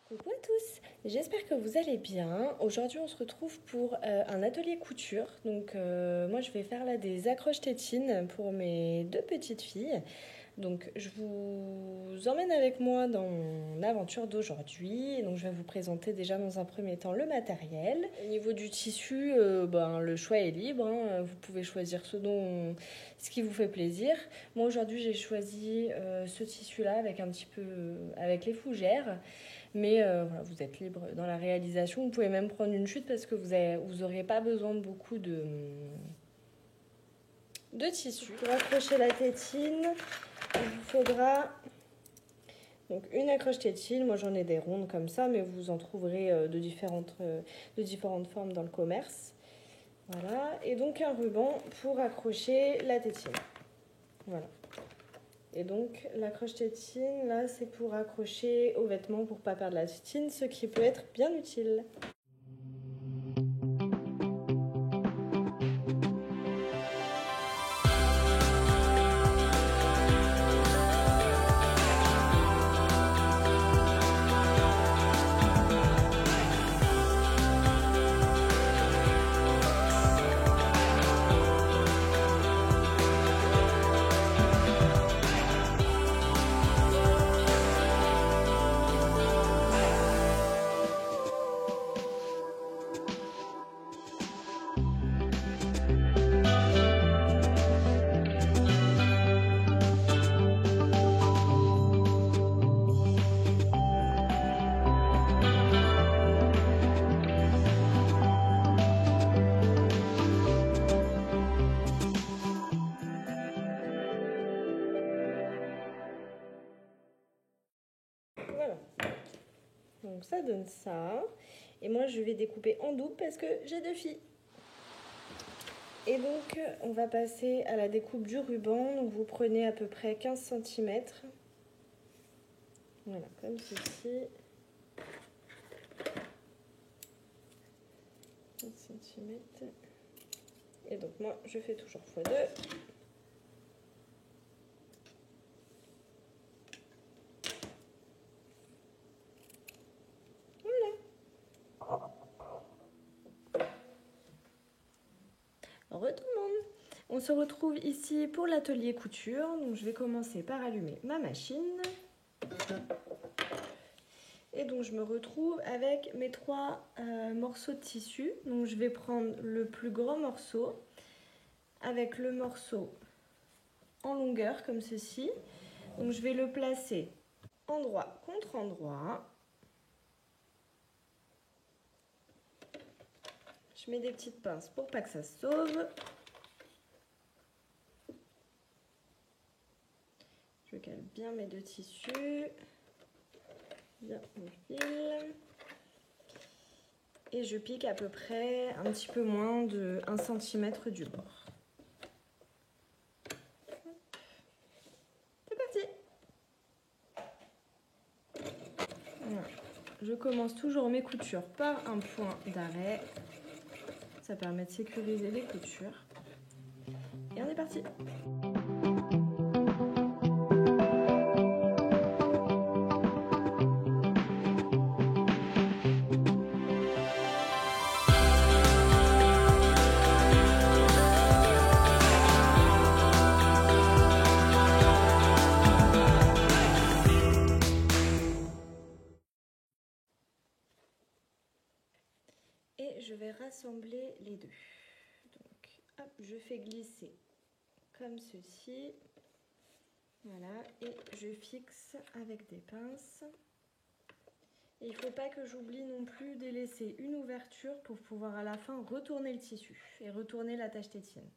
Coucou à tous, j'espère que vous allez bien. Aujourd'hui on se retrouve pour un atelier couture. Donc moi je vais faire là des accroches tétines pour mes deux petites filles. Donc je vous emmène avec moi dans mon aventure d'aujourd'hui. Donc je vais vous présenter déjà dans un premier temps le matériel. Au niveau du tissu, le choix est libre, hein. Vous pouvez choisir ce qui vous fait plaisir. Moi aujourd'hui j'ai choisi ce tissu là avec un petit peu avec les fougères. Mais voilà, vous êtes libre dans la réalisation. Vous pouvez même prendre une chute parce que vous n'aurez pas besoin de beaucoup de tissu. Pour accrocher la tétine, il vous faudra donc une accroche tétine. Moi j'en ai des rondes comme ça, mais vous en trouverez de différentes formes dans le commerce. Voilà, et donc un ruban pour accrocher la tétine. Voilà. Et donc l'accroche tétine, là, c'est pour accrocher aux vêtements pour ne pas perdre la tétine, ce qui peut être bien utile. Voilà, donc ça donne ça. Et moi je vais découper en double parce que j'ai deux filles. Et donc on va passer à la découpe du ruban. Donc vous prenez à peu près 15 cm. Voilà, comme ceci. 15 cm. Et donc moi je fais toujours x2. Retour monde. On se retrouve ici pour l'atelier couture. Donc je vais commencer par allumer ma machine. Et donc je me retrouve avec mes trois morceaux de tissu. Donc je vais prendre le plus grand morceau avec le morceau en longueur comme ceci. Donc je vais le placer endroit contre endroit. Je mets des petites pinces pour pas que ça se sauve. Je cale bien mes deux tissus. Bien mon fil. Et je pique à peu près un petit peu moins de 1 cm du bord. C'est parti! Voilà. Je commence toujours mes coutures par un point d'arrêt. Ça permet de sécuriser les coutures. Et on est parti! Et je vais rassembler les deux. Donc, hop, je fais glisser comme ceci. Voilà, et je fixe avec des pinces. Et il ne faut pas que j'oublie non plus de laisser une ouverture pour pouvoir à la fin retourner le tissu et retourner l'attache tétine.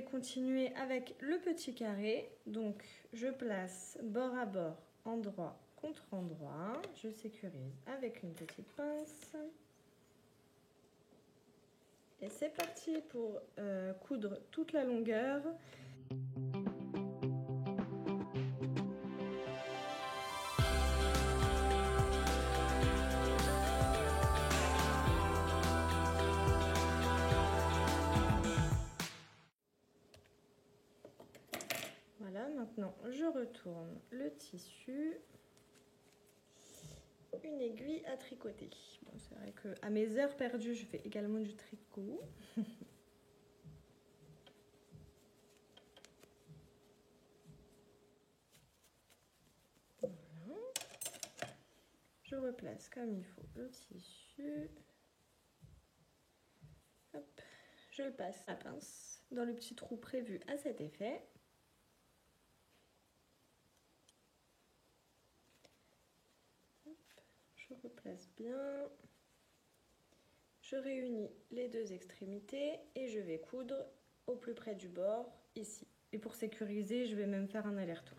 vais continuer avec le petit carré. Donc je place bord à bord, endroit contre endroit. Je sécurise avec une petite pince. Et c'est parti pour coudre toute la longueur. Voilà, maintenant je retourne le tissu. Une aiguille à tricoter. Bon, c'est vrai que à mes heures perdues, je fais également du tricot. Voilà. Je replace comme il faut le tissu. Hop. Je le passe à la pince dans le petit trou prévu à cet effet. Hop. Je replace bien. Je réunis les deux extrémités et je vais coudre au plus près du bord, ici. Et pour sécuriser, je vais même faire un aller-retour.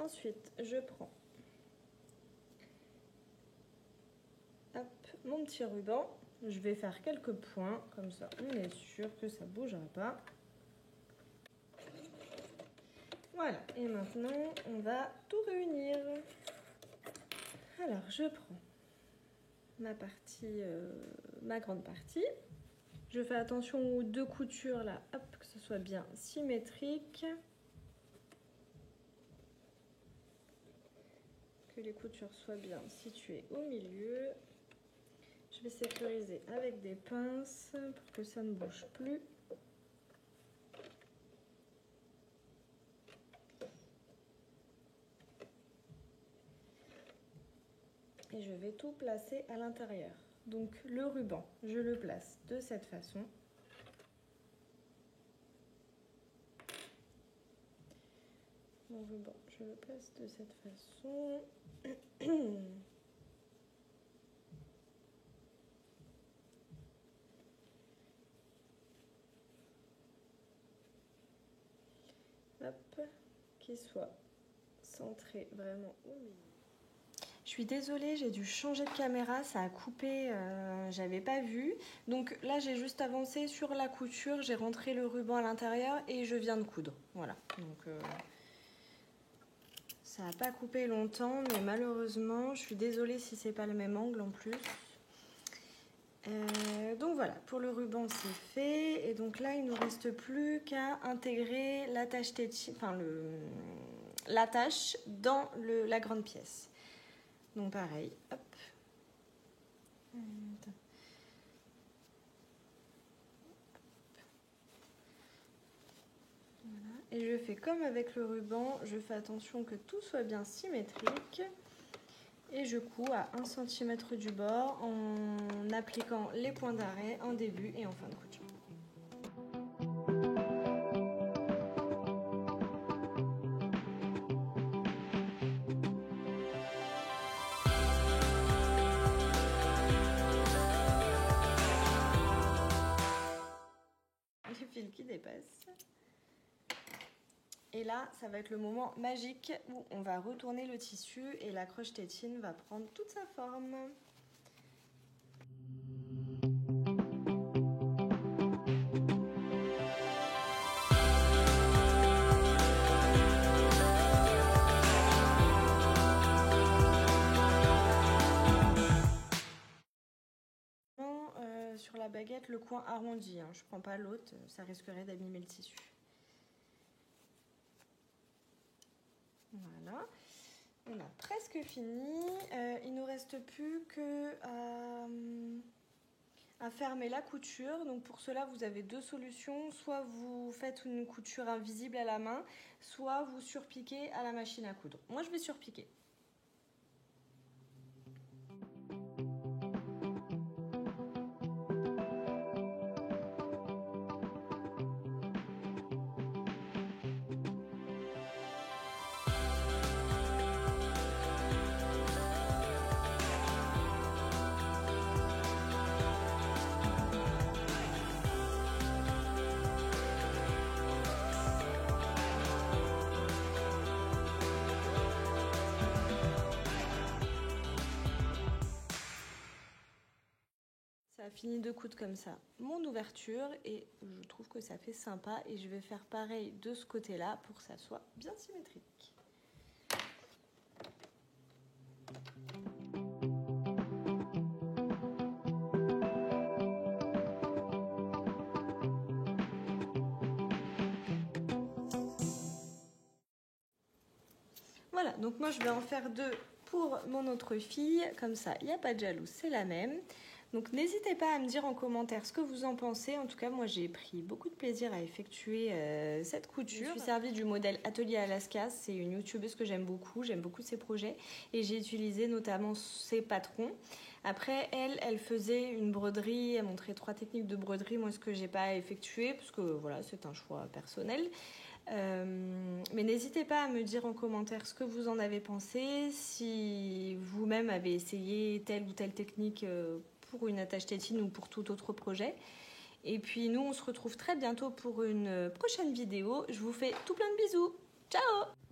Ensuite, je prends mon petit ruban. Je vais faire quelques points, comme ça on est sûr que ça ne bougera pas. Voilà, et maintenant on va tout réunir. Alors je prends ma partie, ma grande partie. Je fais attention aux deux coutures là, hop, que ce soit bien symétrique. Que les coutures soient bien situées au milieu. Je vais sécuriser avec des pinces pour que ça ne bouge plus. Et je vais tout placer à l'intérieur. Donc le ruban, je le place de cette façon. Mon ruban, je le place de cette façon. Hop, qu'il soit centré vraiment au milieu. Je suis désolée, j'ai dû changer de caméra, ça a coupé, j'avais pas vu. Donc là, j'ai juste avancé sur la couture, j'ai rentré le ruban à l'intérieur et je viens de coudre. Voilà, donc ça n'a pas coupé longtemps, mais malheureusement, je suis désolée si c'est pas le même angle en plus. Donc voilà, pour le ruban c'est fait. Et donc là, il ne nous reste plus qu'à intégrer l'attache tétine, enfin l'attache dans la grande pièce. Donc pareil, hop. Voilà. Et je fais comme avec le ruban, je fais attention que tout soit bien symétrique. Et je couds à 1 cm du bord en appliquant les points d'arrêt en début et en fin de couture. Le fil qui dépasse. Et là, ça va être le moment magique où on va retourner le tissu et la croche-tétine va prendre toute sa forme. Sur la baguette, le coin arrondi, hein. Je prends pas l'autre, ça risquerait d'abîmer le tissu. Voilà, on a presque fini. Il nous reste plus que à fermer la couture. Donc pour cela, vous avez deux solutions. Soit vous faites une couture invisible à la main, soit vous surpiquez à la machine à coudre. Moi, je vais surpiquer. a fini de coudre comme ça mon ouverture et je trouve que ça fait sympa et je vais faire pareil de ce côté-là pour que ça soit bien symétrique. Voilà, donc moi je vais en faire deux pour mon autre fille, comme ça il n'y a pas de jaloux, c'est la même. Donc n'hésitez pas à me dire en commentaire ce que vous en pensez. En tout cas, moi j'ai pris beaucoup de plaisir à effectuer cette couture. Je me suis servie du modèle Atelier Alaska, c'est une youtubeuse que j'aime beaucoup ses projets et j'ai utilisé notamment ses patrons. Après elle faisait une broderie, elle montrait 3 techniques de broderie, moi ce que j'ai pas effectué parce que voilà, c'est un choix personnel. Mais n'hésitez pas à me dire en commentaire ce que vous en avez pensé, si vous-même avez essayé telle ou telle technique pour une attache tétine ou pour tout autre projet. Et puis nous, on se retrouve très bientôt pour une prochaine vidéo. Je vous fais tout plein de bisous. Ciao!